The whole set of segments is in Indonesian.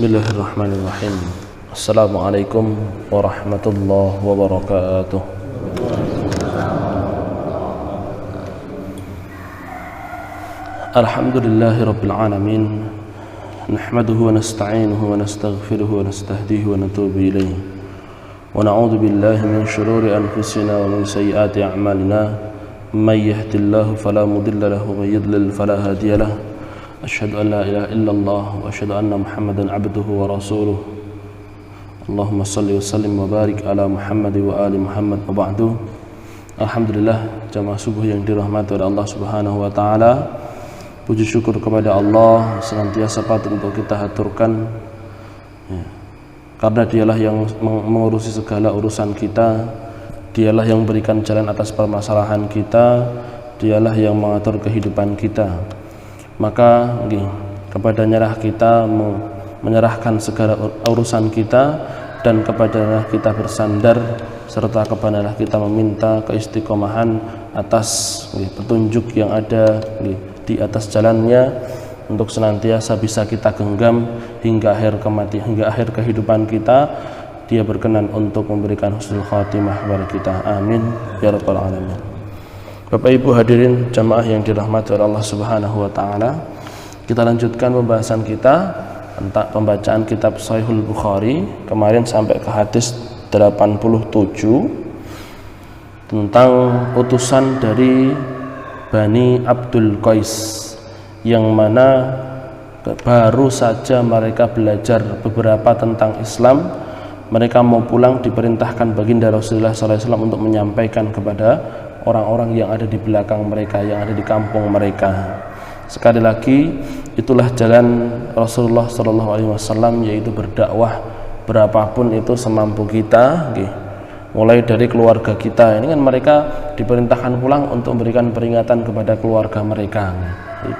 Bismillahirrahmanirrahim. Assalamualaikum warahmatullahi wabarakatuh. Alhamdulillahi rabbil alamin. Nahmaduhu wa nasta'inuhu wa nastaghfiruhu wa nastahdihi wa natubu ilayhi. Wa na'udzu billahi min shururi anfusina wa min sayyiati a'malina. May yahdihillahu fala mudilla lahu wa may yudlil fala hadiya lahu. Asyhadu an la ilaha illallah wa asyhadu anna Muhammadan abduhu wa rasuluh. Allahumma salli wa sallim wa barik ala Muhammad wa ali Muhammad wa ba'du. Alhamdulillah, jamaah subuh yang dirahmati oleh Allah Subhanahu wa taala. Puji syukur kepada Allah senantiasa patut untuk kita haturkan ya. Karena dialah yang mengurusi segala urusan kita, dialah yang berikan jalan atas permasalahan kita, dialah yang mengatur kehidupan kita. Maka kepadanya kita menyerahkan segala urusan kita, dan kepadanya kita bersandar, serta kepadanya kita meminta keistiqomahan atas petunjuk yang ada di atas jalannya, untuk senantiasa bisa kita genggam hingga akhir kematian, hingga akhir kehidupan kita. Dia berkenan untuk memberikan husnul khatimah kepada kita. Amin ya rabbal alamin. Bapak Ibu hadirin jamaah yang dirahmati oleh Allah Subhanahu wa taala, kita lanjutkan pembahasan kita tentang pembacaan kitab Sahihul Bukhari. Kemarin sampai ke hadis 87 tentang utusan dari Bani Abdul Qais, yang mana baru saja mereka belajar beberapa tentang Islam. Mereka mau pulang, diperintahkan baginda Rasulullah SAW untuk menyampaikan kepada orang-orang yang ada di belakang mereka, yang ada di kampung mereka. Sekali lagi, itulah jalan Rasulullah SAW, yaitu berdakwah berapapun itu semampu kita, mulai dari keluarga kita. Ini kan mereka diperintahkan pulang untuk memberikan peringatan kepada keluarga mereka.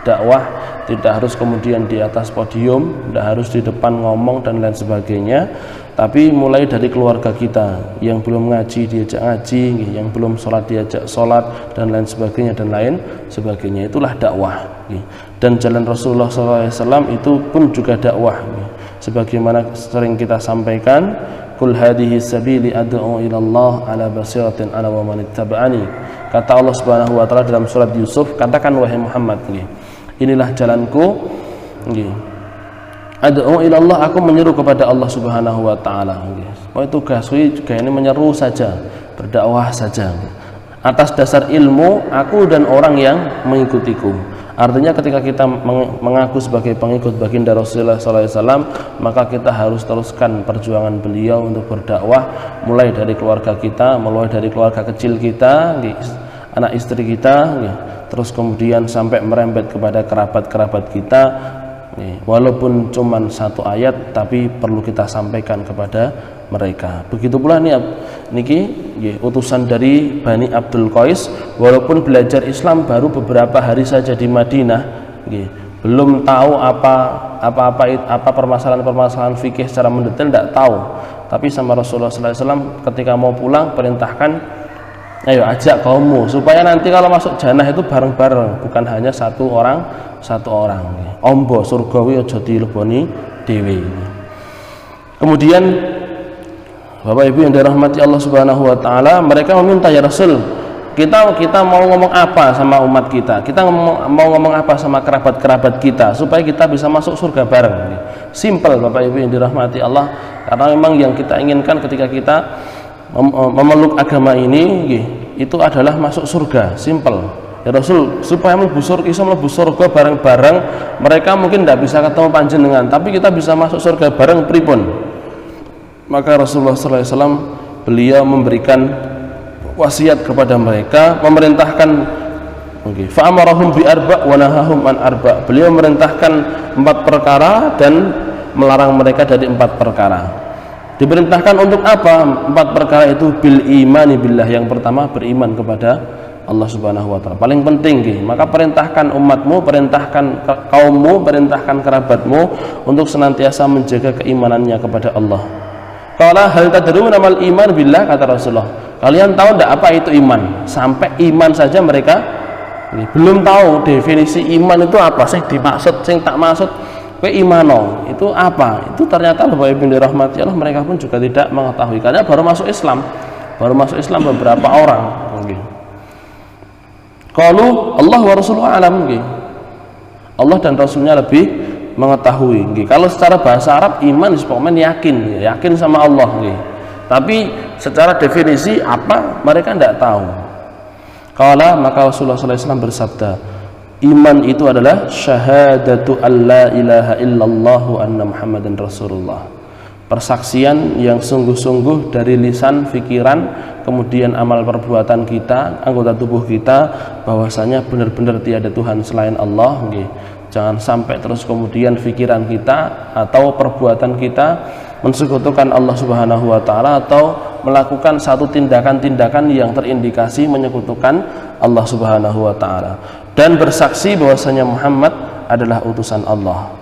Dakwah tidak harus kemudian di atas podium, tidak harus di depan ngomong dan lain sebagainya, tapi mulai dari keluarga kita. Yang belum ngaji diajak ngaji, yang belum sholat diajak sholat, dan lain sebagainya dan lain sebagainya. Itulah dakwah. Dan jalan Rasulullah SAW itu pun juga dakwah. Sebagaimana sering kita sampaikan, Qul hadhihi sabili ad'u ila Allah ala basiratin ana wa man ittaba'ani. Kata Allah Subhanahu wa taala dalam surat Yusuf, katakan wahai Muhammad, inilah jalanku, ad'u ila Allah, aku menyeru kepada Allah Subhanahu wa taala. Oh, tugas juga ini menyeru saja, berdakwah saja. Atas dasar ilmu aku dan orang yang mengikutiku. Artinya ketika kita mengaku sebagai pengikut baginda Rasulullah SAW, maka kita harus teruskan perjuangan beliau untuk berdakwah, mulai dari keluarga kita, mulai dari keluarga kecil kita, anak istri kita, terus kemudian sampai merembet kepada kerabat-kerabat kita. Walaupun cuma satu ayat, tapi perlu kita sampaikan kepada mereka. Begitu pula niki utusan dari Bani Abdul Qais, walaupun belajar Islam baru beberapa hari saja di Madinah, belum tahu apa permasalahan fikih secara mendetail, tidak tahu. Tapi sama Rasulullah SAW ketika mau pulang perintahkan, ayo ajak kaummu, supaya nanti kalau masuk jannah itu bareng-bareng, bukan hanya satu orang. Ombo surgawi aja dileboni dewi. Kemudian Bapak Ibu yang dirahmati Allah Subhanahu wa taala, mereka meminta, ya Rasul, kita mau ngomong apa sama umat kita? Kita mau ngomong apa sama kerabat-kerabat kita supaya kita bisa masuk surga bareng. Simple Bapak Ibu yang dirahmati Allah, karena memang yang kita inginkan ketika kita memeluk agama ini itu adalah masuk surga. Simple. Ya Rasul, supaya bisa mlebu surga bareng-bareng, mereka mungkin tidak bisa ketemu panjenengan, tapi kita bisa masuk surga bareng pripun? Maka Rasulullah SAW beliau memberikan wasiat kepada mereka, memerintahkan fa'amarahum bi arba' wa nahahum an arba'. Beliau memerintahkan 4 perkara dan melarang mereka dari 4 perkara. Diperintahkan untuk apa 4 perkara itu? Bil imani billah. Yang pertama, beriman kepada Allah Subhanahu wa taala. Paling penting, maka perintahkan umatmu, perintahkan kaummu, perintahkan kerabatmu untuk senantiasa menjaga keimanannya kepada Allah. Qala hal tadruna mal iman billah, kata Rasulullah. Kalian tahu tidak apa itu iman? Sampai iman saja mereka belum tahu definisi iman itu apa sih dimaksud, sing tak maksud imano itu apa? Itu ternyata Bapak Ibu dirahmati Allah, mereka pun juga tidak mengetahui karena baru masuk Islam beberapa orang. Qalu Allah wa rasuluhu alam. Allah dan Rasulnya lebih mengetahui. Kalau secara bahasa Arab iman pokoknya yakin sama Allah. Tapi secara definisi apa mereka tidak tahu. Qala, maka Rasulullah SAW bersabda, iman itu adalah syahadatu alla ilaha illallah wa anna Muhammadan Rasulullah. Persaksian yang sungguh-sungguh dari lisan, pikiran, kemudian amal perbuatan kita, anggota tubuh kita, bahwasanya benar-benar tiada Tuhan selain Allah. Jangan sampai terus kemudian pikiran kita atau perbuatan kita mensekutukan Allah Subhanahu wa taala atau melakukan satu tindakan-tindakan yang terindikasi menyekutukan Allah Subhanahu wa taala, dan bersaksi bahwasanya Muhammad adalah utusan Allah.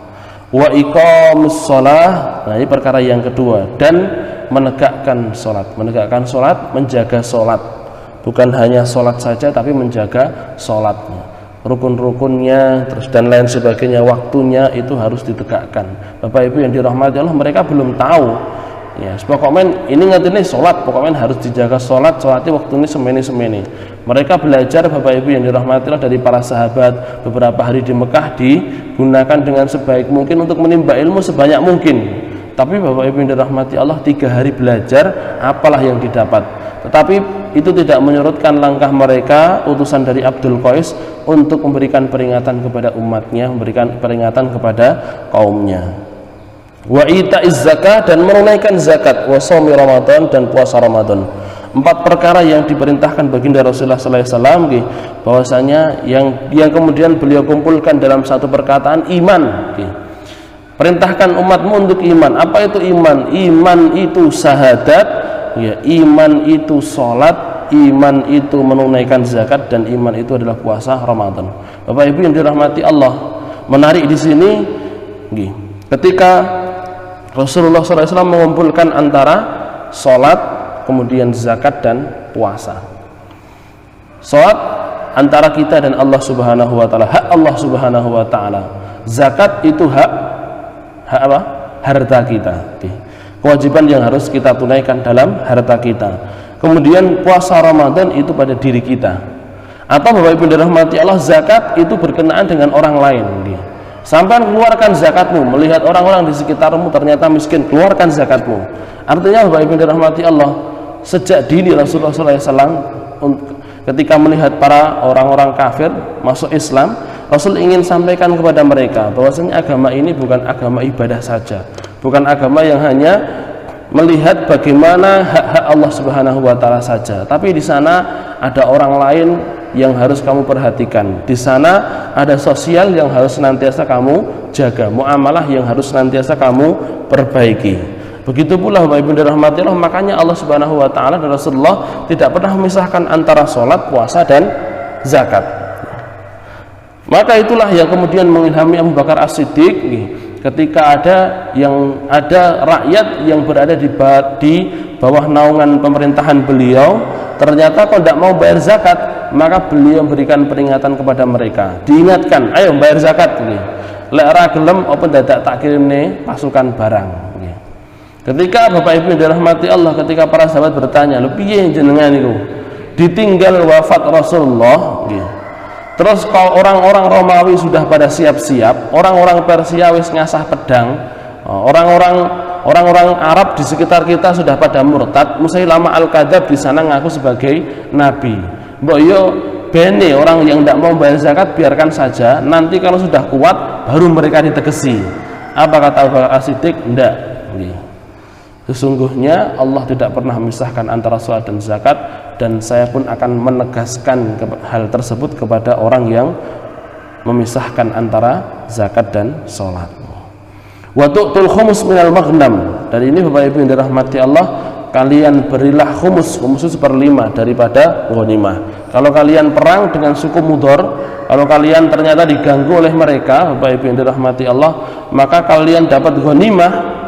Wa iqamus shalah, nah ini perkara yang kedua, dan menegakkan salat, menjaga salat, bukan hanya salat saja tapi menjaga salatnya, rukun-rukunnya, terus dan lain sebagainya, waktunya itu harus ditegakkan. Bapak Ibu yang dirahmati Allah, mereka belum tahu. Ya, pokoknya ini ngerti sholat, pokoknya harus dijaga sholatnya waktu ini semeni. Mereka belajar Bapak Ibu yang dirahmati Allah dari para sahabat, beberapa hari di Mekah digunakan dengan sebaik mungkin untuk menimba ilmu sebanyak mungkin. Tapi Bapak Ibu yang dirahmati Allah, 3 hari belajar, apalah yang didapat. Tetapi itu tidak menyurutkan langkah mereka, utusan dari Abdul Qais, untuk memberikan peringatan kepada umatnya, memberikan peringatan kepada kaumnya. Wa ita'iz zakah, dan menunaikan zakat, wa shaumi Ramadan, dan puasa Ramadan. 4 perkara yang diperintahkan baginda Rasulullah sallallahu alaihi wasallam, bahwasanya yang kemudian beliau kumpulkan dalam satu perkataan iman. Perintahkan umatmu untuk iman. Apa itu iman? Iman itu syahadat, ya, iman itu salat, iman itu menunaikan zakat, dan iman itu adalah puasa Ramadan. Bapak Ibu yang dirahmati Allah, menarik di sini ketika Rasulullah SAW mengumpulkan antara sholat, kemudian zakat, dan puasa. Sholat antara kita dan Allah Subhanahu wa taala, hak Allah Subhanahu wa taala. Zakat itu hak apa? Harta kita. Kewajiban yang harus kita tunaikan dalam harta kita. Kemudian puasa Ramadan itu pada diri kita. Atau Bapak Ibu dirahmati Allah, zakat itu berkenaan dengan orang lain. Sampai keluarkan zakatmu, melihat orang-orang di sekitarmu ternyata miskin, keluarkan zakatmu. Artinya Bapak Ibu dirahmati Allah, sejak dini Rasulullah SAW ketika melihat para orang-orang kafir masuk Islam, Rasul ingin sampaikan kepada mereka bahwasanya agama ini bukan agama ibadah saja, bukan agama yang hanya melihat bagaimana hak-hak Allah Subhanahu wa taala saja, tapi di sana ada orang lain yang harus kamu perhatikan. Di sana ada sosial yang harus senantiasa kamu jaga, muamalah yang harus senantiasa kamu perbaiki. Begitu pula Bapak Ibu dirahmati Allah, makanya Allah Subhanahu wa taala dan Rasulullah tidak pernah memisahkan antara sholat, puasa, dan zakat. Maka itulah yang kemudian mengilhami Abu Bakar As-Siddiq ketika ada rakyat yang berada di bawah naungan pemerintahan beliau, ternyata kok tidak mau bayar zakat, maka beliau memberikan peringatan kepada mereka, diingatkan, ayo bayar zakat. Lek ora gelem apa dadak tak kirimne pasukan barang. Ketika Bapak Ibu dirahmati Allah, ketika para sahabat bertanya, lho piye jenengan niku ditinggal wafat Rasulullah, terus kalau orang-orang Romawi sudah pada siap-siap, orang-orang Persia wis ngasah pedang, orang-orang Arab di sekitar kita sudah pada murtad, Musailama Al-Kadzab di sana ngaku sebagai nabi. Mbok yo bene orang yang tidak mau bayar zakat biarkan saja, nanti kalau sudah kuat baru mereka ditegesi. Apa kata Abu Bakar As-Siddiq? Tidak. Sesungguhnya Allah tidak pernah memisahkan antara sholat dan zakat, dan saya pun akan menegaskan hal tersebut kepada orang yang memisahkan antara zakat dan sholat. Wa tu'tul khumus minal maghnam, dan ini Bapak Ibu yang dirahmati Allah, kalian berilah khumus itu 1/5 daripada ghanimah. Kalau kalian perang dengan suku Mudhar, kalau kalian ternyata diganggu oleh mereka, Bapak Ibu yang dirahmati Allah, maka kalian dapat ghanimah,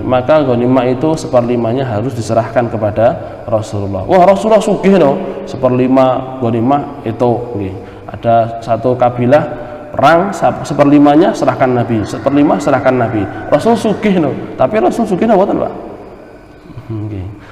maka ghanimah itu 1/5-nya harus diserahkan kepada Rasulullah. Wah, Rasulullah sugih no, 1/5 ghanimah itu. Ada satu kabilah perang seperlimanya serahkan Nabi, seperlima serahkan Nabi. Rasul sugih no, tapi Rasul sugih no Pak.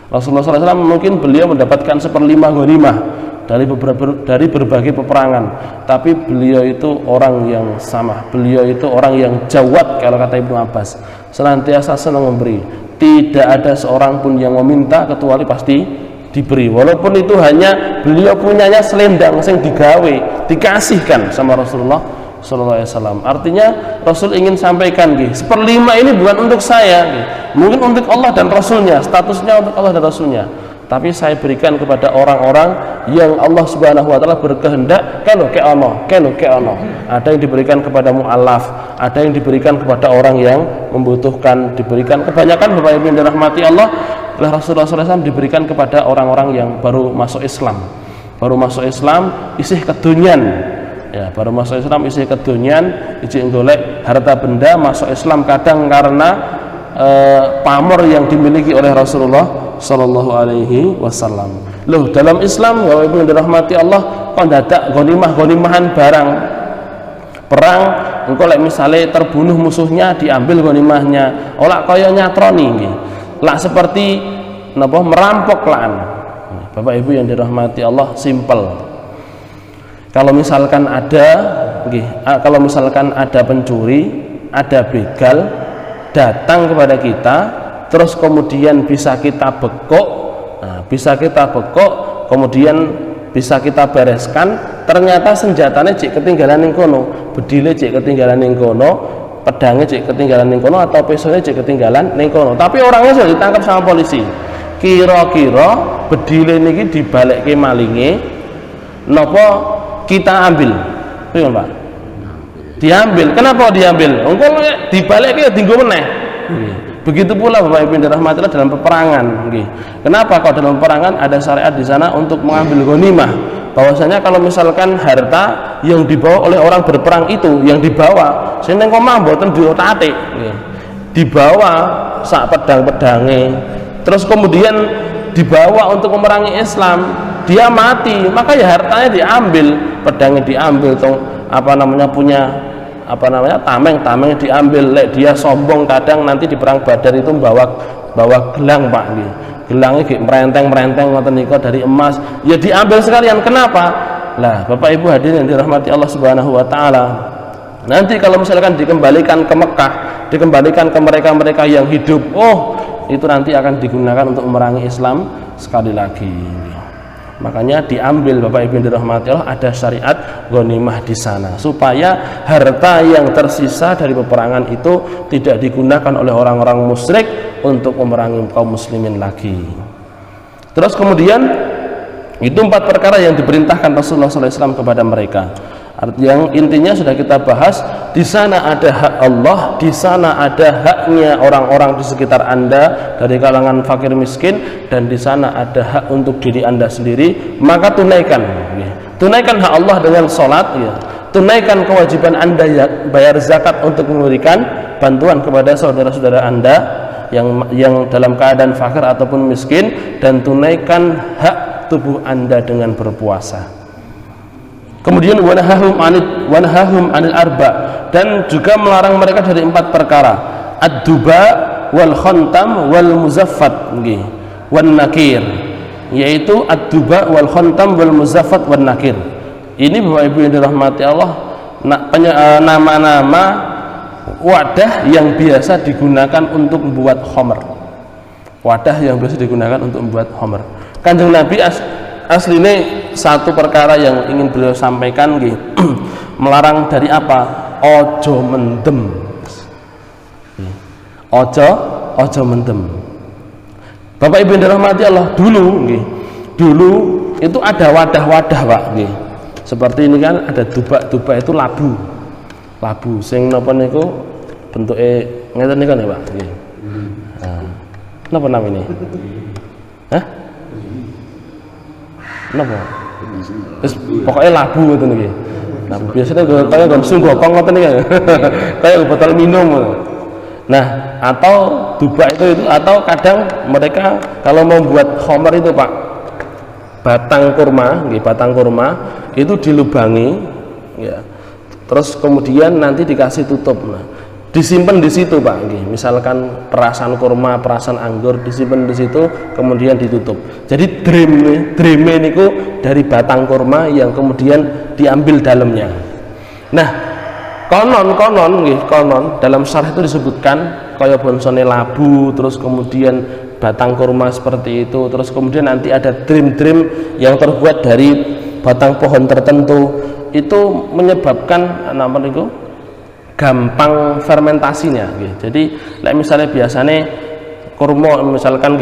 Rasulullah SAW mungkin beliau mendapatkan seperlima ghanimah dari berbagai peperangan, tapi beliau itu orang yang samah, beliau itu orang yang jawad kalau kata Ibnu Abbas, senantiasa senang memberi. Tidak ada seorang pun yang meminta kecuali pasti diberi, walaupun itu hanya beliau punyanya selendang yang digawe dikasihkan sama Rasulullah SAW. Artinya Rasul ingin sampaikan, seperlima ini bukan untuk saya, mungkin untuk Allah dan Rasulnya, statusnya untuk Allah dan Rasulnya, tapi saya berikan kepada orang-orang yang Allah Subhanahu wa Ta'ala berkehendak. Kalau ke ono, ada yang diberikan kepada mu'alaf, ada yang diberikan kepada orang yang membutuhkan, diberikan kebanyakan Bapak Ibu yang dirahmati Allah oleh Rasulullah SAW diberikan kepada orang-orang yang baru masuk Islam, isih kedunyan. Ya, baru masuk Islam isi kedonyan, isi golek harta benda masuk Islam kadang karena pamor yang dimiliki oleh Rasulullah Sallallahu Alaihi Wasallam. Loh, dalam Islam Bapak Ibu yang dirahmati Allah, kok dadak ghanimahan barang perang, engko lek misale terbunuh musuhnya diambil ghanimahnya, ora kaya nyatroni nggih. Lak seperti napa merampok lan. Bapak Ibu yang dirahmati Allah, simple. Kalau misalkan ada pencuri, ada begal datang kepada kita, terus kemudian bisa kita bekok, kemudian bisa kita bereskan, ternyata senjatanya cek ketinggalan ning kono, bedile cek ketinggalan ning kono, pedangnya cek ketinggalan ning kono, atau pisaunya cek ketinggalan ning kono, tapi orangnya sudah ditangkap sama polisi. Kira-kira bedile niki dibalekke malinge napa kita ambil? Piye, Pak? Diambil. Kenapa diambil? Engko dibalekke dienggo meneh. Begitu pula Bapak Ibu dirahmati Allah dalam peperangan. Kenapa kalau dalam peperangan ada syariat di sana untuk mengambil ghanimah? Bahwasanya kalau misalkan harta yang dibawa oleh orang berperang itu yang dibawa, sing nang omah mboten diotate. Dibawa sak pedang-pedange. Terus kemudian dibawa untuk memerangi Islam, dia mati, maka ya hartanya diambil, pedangnya diambil, tameng diambil. Lek dia sombong kadang nanti di perang Badar itu bawa gelang Pak, gelangnya merenteng ngoten niku dari emas, ya diambil sekalian. Kenapa? Lah Bapak Ibu hadirin yang dirahmati Allah Subhanahu wa Ta'ala, nanti kalau misalkan dikembalikan ke Mekah, dikembalikan ke mereka-mereka yang hidup, itu nanti akan digunakan untuk memerangi Islam sekali lagi. Makanya diambil Bapak Ibu yang dirahmati Allah, ada syariat ghanimah di sana supaya harta yang tersisa dari peperangan itu tidak digunakan oleh orang-orang musyrik untuk memerangi kaum muslimin lagi. Terus kemudian itu 4 perkara yang diperintahkan Rasulullah SAW kepada mereka. Yang intinya sudah kita bahas, di sana ada hak Allah, di sana ada haknya orang-orang di sekitar Anda dari kalangan fakir miskin, dan di sana ada hak untuk diri Anda sendiri. Maka tunaikan hak Allah dengan sholat, tunaikan kewajiban Anda bayar zakat untuk memberikan bantuan kepada saudara-saudara Anda yang dalam keadaan fakir ataupun miskin, dan tunaikan hak tubuh Anda dengan berpuasa. Kemudian wanahahum anil arba, dan juga melarang mereka dari 4 perkara: ad-duba wal khantam wal muzaffat wan nakir, yaitu ad-duba wal khantam wal muzaffat wan nakir. Ini Bapak Ibu yang dirahmati Allah, nama-nama wadah yang biasa digunakan untuk membuat khamr. Kanjeng Nabi aslinya satu perkara yang ingin beliau sampaikan, melarang dari apa? Ojo mendem. Ojo mendem. Bapak Ibu yang dirahmati Allah, dulu itu ada wadah-wadah Pak, seperti ini kan, ada duba itu labu sing napa niku bentuke ngeten niku ya Pak, napa namanya? Napa? Pokoknya labu ngoten iki. Nah, biasanya kaya gomsung gokong ngoten iki. Kayak botol minum. Nah, atau duba itu atau kadang mereka kalau membuat khamr itu Pak, batang kurma itu dilubangi, terus kemudian nanti dikasih tutup. Nah, disimpan di situ Pak. Misalkan perasan kurma, perasan anggur disimpan di situ, kemudian ditutup. Jadi dreme niku dari batang kurma yang kemudian diambil dalamnya. Nah, konon dalam syarah itu disebutkan kaya bonsone labu, terus kemudian batang kurma seperti itu, terus kemudian nanti ada dream yang terbuat dari batang pohon tertentu, itu menyebabkan apa niku gampang fermentasinya. Jadi misalnya biasanya kurma misalkan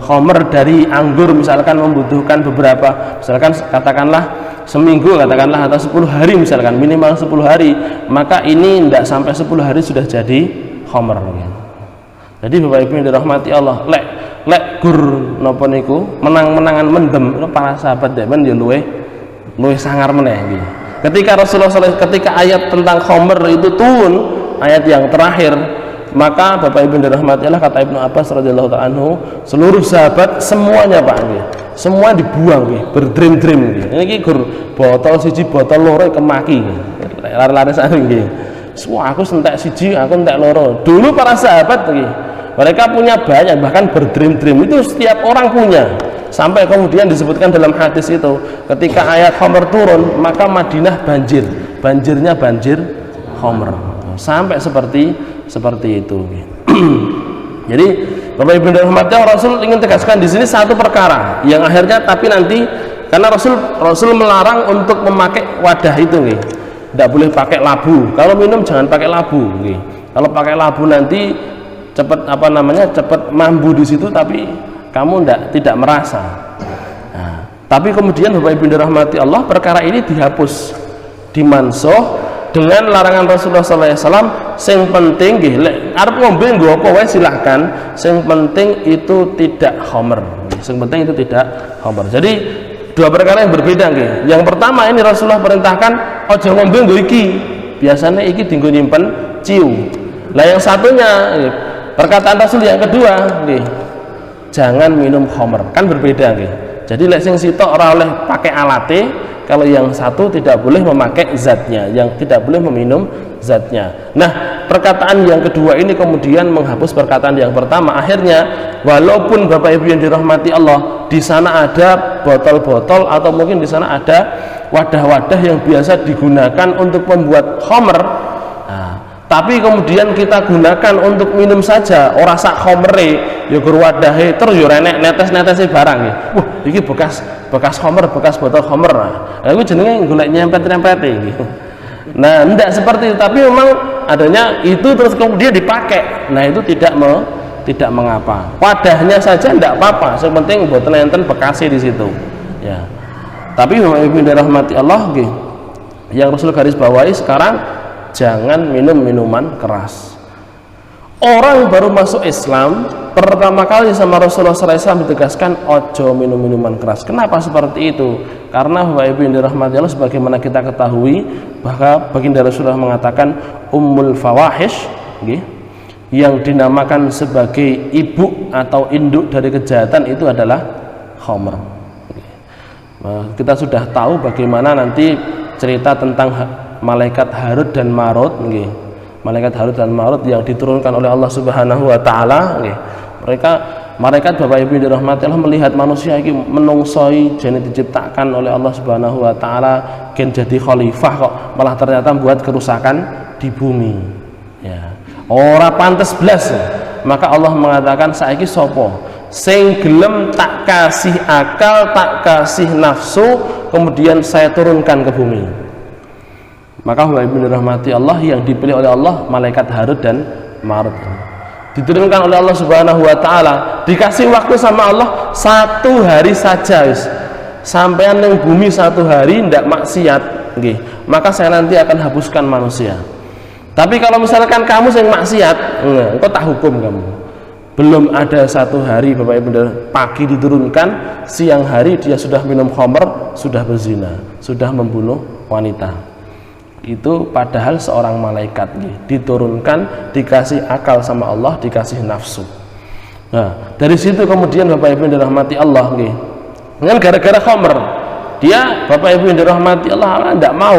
khamr dari anggur misalkan membutuhkan beberapa, misalkan katakanlah seminggu katakanlah atau 10 hari misalkan, minimal 10 hari, maka ini tidak sampai 10 hari sudah jadi khamr. Jadi Bapak Ibu yang dirahmati Allah, lek gur napa niku menang-menangan mendem, para sahabat demen ya luwih sangar meneh gitu. Ketika Rasulullah SAW, ketika ayat tentang khamr itu turun, ayat yang terakhir, maka Bapak Ibu yang dirahmati Allah, kata Ibnu Abbas radhiyallahu ta'ala anhu, seluruh sahabat semuanya Pak semua dibuang berdream ini gur botol siji botol loro kemaki lari-lari saring semua aku sentek siji aku entek loro. Dulu para sahabat mereka punya banyak, bahkan berdream itu setiap orang punya, sampai kemudian disebutkan dalam hadis itu ketika ayat khamr turun maka Madinah banjirnya banjir khamr, sampai seperti itu. Jadi Bapak Ibu dirahmati Allah, Rasul ingin tegaskan di sini satu perkara yang akhirnya, tapi nanti karena Rasul melarang untuk memakai wadah itu tidak boleh pakai labu. Kalau minum jangan pakai labu. Kalau pakai labu nanti cepat cepat mambu di situ, tapi kamu tidak merasa. Nah, tapi kemudian Bapak Ibu dirahmati Allah, perkara ini dihapus, dimansuh dengan larangan Rasulullah SAW. Sing penting arep ngombe nggo apa wae silahkan, sing penting itu tidak khamr. Jadi dua perkara yang berbeda Yang pertama ini Rasulullah perintahkan aja ngombe nggo iki. Biasanya iki dienggo nyimpen ciu. Lah yang satunya perkataan Rasul yang kedua jangan minum khamr. Kan berbeda Jadi lek sing sitok ora oleh pakai alate, kalau yang satu tidak boleh memakai zatnya, yang tidak boleh meminum zatnya. Nah, perkataan yang kedua ini kemudian menghapus perkataan yang pertama. Akhirnya, walaupun Bapak Ibu yang dirahmati Allah, di sana ada botol-botol atau mungkin di sana ada wadah-wadah yang biasa digunakan untuk membuat khamr, tapi kemudian kita gunakan untuk minum saja, ora sak khamre, ya gur wadahe terus ya renek netes-netese barang iki bekas khamr, bekas botol khamr. Lah iku jenenge golek nyempet-nyempete iki. Nah, tidak seperti itu, tapi memang adanya itu terus kemudian dipakai. Nah, itu tidak mengapa. Wadahnya saja tidak apa-apa, yang penting botol enten bekasnya di situ. Ya. Tapi Bapak Ibu dirahmati Allah, yang Rasul garis bawahi sekarang, jangan minum minuman keras. Orang baru masuk Islam pertama kali sama Rasulullah SAW ditegaskan ojo minum minuman keras. Kenapa seperti itu? Karena Bapak Ibu yang dirahmati Allah, sebagaimana kita ketahui bahwa baginda Rasulullah mengatakan ummul fawahish, yang dinamakan sebagai ibu atau induk dari kejahatan itu adalah khamr. Kita sudah tahu bagaimana nanti cerita tentang malaikat Harut dan Marut, malaikat Harut dan Marut yang diturunkan oleh Allah Subhanahu wa taala. Malaikat Bapak Ibu dirahmati Allah melihat manusia ini menungsoi jane diciptakan oleh Allah Subhanahu wa taala gen jadi khalifah, kok malah ternyata buat kerusakan di bumi. Ya. Ora pantes blas. Maka Allah mengatakan saiki sapa sing gelem tak kasih akal, tak kasih nafsu, kemudian saya turunkan ke bumi. Maka Bapak Ibu dirahmati Allah, yang dipilih oleh Allah malaikat Harut dan Marut, diturunkan oleh Allah Subhanahu wa taala, dikasih waktu sama Allah 1 hari saja sampean ning bumi 1 hari ndak maksiat maka saya nanti akan hapuskan manusia. Tapi kalau misalkan kamu yang maksiat, engkau tak hukum kamu. Belum ada 1 hari Bapak Ibu, pagi diturunkan, siang hari dia sudah minum khamr, sudah berzina, sudah membunuh wanita. Itu padahal seorang malaikat diturunkan, dikasih akal sama Allah, dikasih nafsu. Nah, dari situ kemudian Bapak Ibu dirahmati Allah dengan gara-gara khamr Dia Bapak Ibu yang dirahmati Allah tidak mau,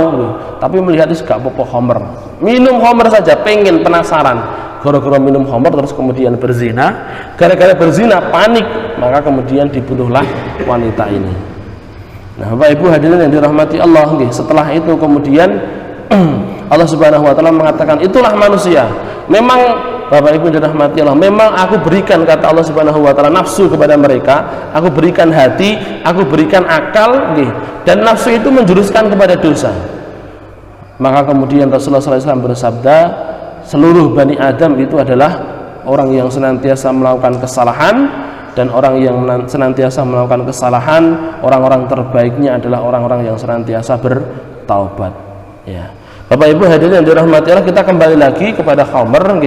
tapi melihat itu gak apa-apa khamr. Minum khamr saja, pengen, penasaran. Gara-gara minum khamr terus kemudian berzina. Gara-gara berzina panik, maka kemudian dibunuhlah wanita ini. Nah, Bapak Ibu hadirin yang dirahmati Allah, setelah itu kemudian Allah Subhanahu wa taala mengatakan, itulah manusia. Memang Bapak Ibu yang dirahmati Allah, memang aku berikan, kata Allah Subhanahu wa taala, nafsu kepada mereka, aku berikan hati, aku berikan akal, dan nafsu itu menjuruskan kepada dosa. Maka kemudian Rasulullah SAW bersabda, seluruh Bani Adam itu adalah orang yang senantiasa melakukan kesalahan, dan orang yang senantiasa melakukan kesalahan, orang-orang terbaiknya adalah orang-orang yang senantiasa bertaubat. Ya. Bapak Ibu hadirin yang dirahmati Allah, kita kembali lagi kepada khamr.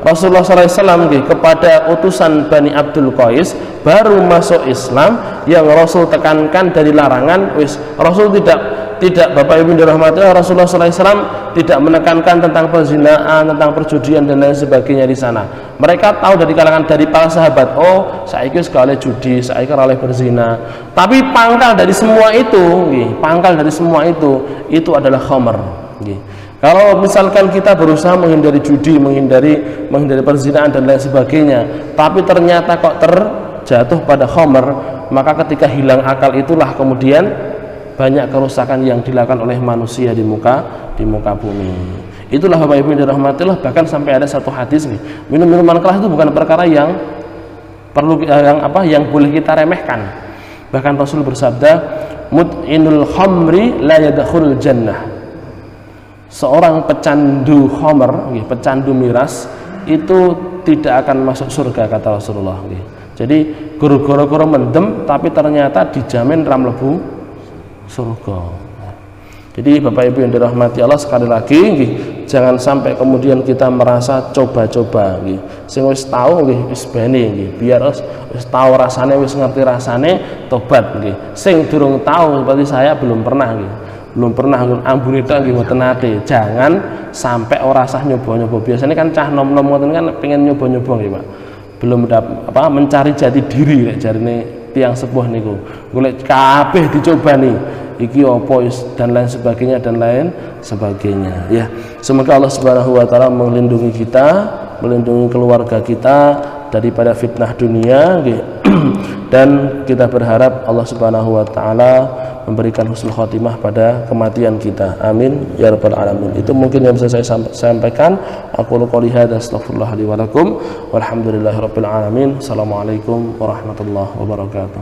Rasulullah SAW kepada utusan Bani Abdul Qais baru masuk Islam, yang Rasul tekankan dari larangan, Rasul tidak Bapak Ibu dirahmati Allah, Rasulullah SAW tidak menekankan tentang perzinaan, tentang perjudian dan lain sebagainya di sana. Mereka tahu dari kalangan dari para sahabat, oh saiki sekali judi, saiki oleh berzina. Tapi pangkal dari semua itu adalah khamr. Kalau misalkan kita berusaha menghindari judi, menghindari perzinaan dan lain sebagainya, tapi ternyata kok terjatuh pada khamr, maka ketika hilang akal itulah kemudian banyak kerusakan yang dilakukan oleh manusia di muka bumi. Itulah Bapak Ibu yang dirahmati Allah, bahkan sampai ada satu hadis minum minuman keras itu bukan perkara yang perlu yang boleh kita remehkan. Bahkan Rasul bersabda, mut'inul khamri la yadkhulul jannah. Seorang pecandu khamr, pecandu miras, itu tidak akan masuk surga, kata Rasulullah. Jadi guru-guru mendem tapi ternyata dijamin ram lebu surga. Jadi Bapak Ibu yang dirahmati Allah, sekali lagi jangan sampai kemudian kita merasa coba-coba sing wis tahu wis bene biar wis tahu rasane, wis ngerti rasane, tobat sing durung tahu seperti saya belum pernah ambune tok mboten nate. Jangan sampai ora sah nyoba-nyoba. Biasanya kan cah nom-nom ngoten kan pengen nyoba-nyoba nggih, Pak. Belum mencari jati diri lek jarine tiang sepuh niku. Golek kabeh dicoba nih. Iki opo dan lain sebagainya ya. Semoga Allah Subhanahu wa taala melindungi kita, melindungi keluarga kita daripada fitnah dunia dan kita berharap Allah Subhanahu wa taala memberikan husnul khotimah pada kematian kita. Amin ya rabbal alamin. Itu mungkin yang bisa saya sampaikan. Aku qouli hadza astaghfirullah li wa lakum walhamdulillahirabbil alamin. Assalamualaikum warahmatullahi wabarakatuh.